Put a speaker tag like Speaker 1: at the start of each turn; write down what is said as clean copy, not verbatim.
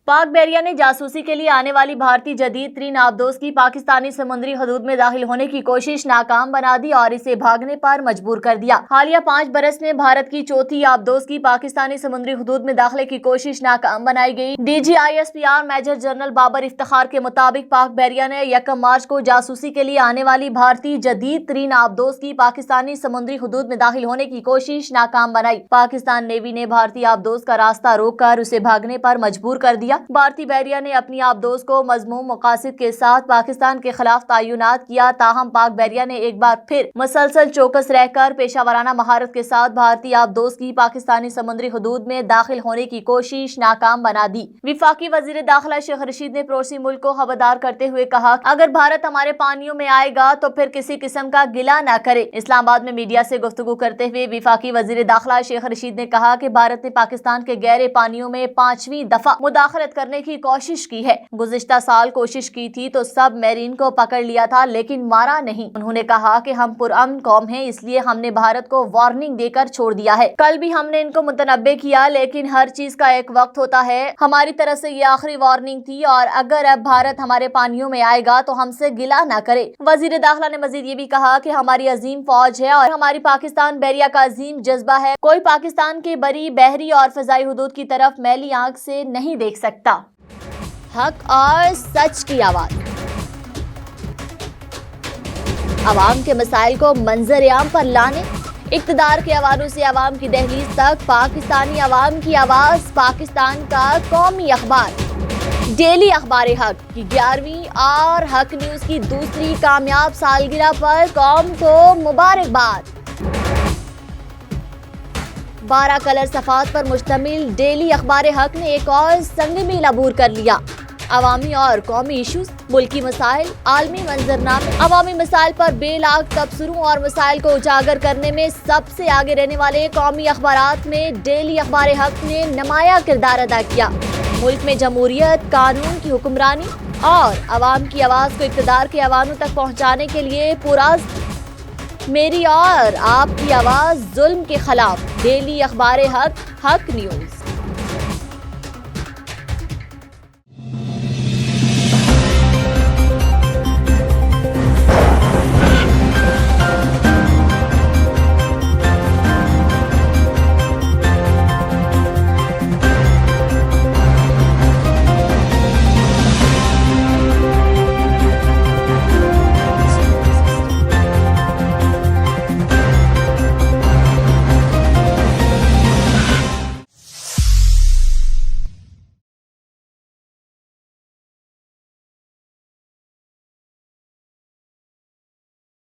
Speaker 1: پاک بحریہ نے جاسوسی کے لیے آنے والی بھارتی جدید ترین آبدوز کی پاکستانی سمندری حدود میں داخل ہونے کی کوشش ناکام بنا دی اور اسے بھاگنے پر مجبور کر دیا۔ حالیہ 5 برس میں بھارت کی چوتھی آبدوز کی پاکستانی سمندری حدود میں داخلے کی کوشش ناکام بنائی گئی۔ DGISPR Major General Babar Iftikhar کے مطابق پاک بحریہ نے 1 مارچ کو جاسوسی کے لیے آنے والی بھارتی جدید ترین آبدوز کی پاکستانی سمندری حدود میں داخل ہونے کی کوشش ناکام بنائی۔ پاکستان نیوی نے بھارتی آبدوز کا راستہ روک کر اسے بھاگنے پر مجبور کر دیا۔ بھارتی بحریہ نے اپنی آبدوز کو مذموم مقاصد کے ساتھ پاکستان کے خلاف تعینات کیا، تاہم پاک بحریہ نے ایک بار پھر مسلسل چوکس رہ کر پیشہ ورانہ مہارت کے ساتھ بھارتی آبدوز کی پاکستانی سمندری حدود میں داخل ہونے کی کوشش ناکام بنا دی۔ وفاقی وزیر داخلہ شیخ رشید نے پڑوسی ملک کو خبردار کرتے ہوئے کہا، اگر بھارت ہمارے پانیوں میں آئے گا تو پھر کسی قسم کا گلہ نہ کرے۔ اسلام آباد میں میڈیا سے گفتگو کرتے ہوئے وفاقی وزیر داخلہ شیخ رشید نے کہا کہ بھارت نے پاکستان کے گہرے پانیوں میں 5ویں دفعہ مداخلت کرنے کی کوشش کی ہے۔ گزشتہ سال کوشش کی تھی تو سب میرین کو پکڑ لیا تھا لیکن مارا نہیں۔ انہوں نے کہا کہ ہم پرامن قوم ہیں، اس لیے ہم نے بھارت کو وارننگ دے کر چھوڑ دیا ہے۔ کل بھی ہم نے ان کو متنبع کیا، لیکن ہر چیز کا ایک وقت ہوتا ہے۔ ہماری طرف سے یہ آخری وارننگ تھی اور اگر اب بھارت ہمارے پانیوں میں آئے گا تو ہم سے گلہ نہ کرے۔ وزیر داخلہ نے مزید یہ بھی کہا کہ ہماری عظیم فوج ہے اور ہماری پاکستان بحریہ کا عظیم جذبہ ہے۔ کوئی پاکستان کے بری بحری اور فضائی حدود کی طرف میلی آنکھ سے نہیں دیکھ سکتا۔ حق اور سچ کی آواز، عوام کے مسائل کو منظر عام پر لانے، اقتدار کے حوالوں سے عوام کی دہلیز تک پاکستانی عوام کی آواز۔ پاکستان کا قومی اخبار ڈیلی اخبار حق کی 11ویں اور حق نیوز کی دوسری کامیاب سالگرہ پر قوم کو مبارکباد۔ 12 کلر صفحات پر مشتمل ڈیلی اخبار حق نے ایک اور سنگ میل عبور کر لیا۔ عوامی اور قومی ایشوز، ملکی مسائل، عالمی منظرنامے، عوامی مسائل پر بے لاگ تبصروں اور مسائل کو اجاگر کرنے میں سب سے آگے رہنے والے قومی اخبارات میں ڈیلی اخبار حق نے نمایاں کردار ادا کیا۔ ملک میں جمہوریت، قانون کی حکمرانی اور عوام کی آواز کو اقتدار کے ایوانوں تک پہنچانے کے لیے پرعزم میری اور آپ کی آواز ظلم کے خلاف ڈیلی اخبار حق، حق نیوز۔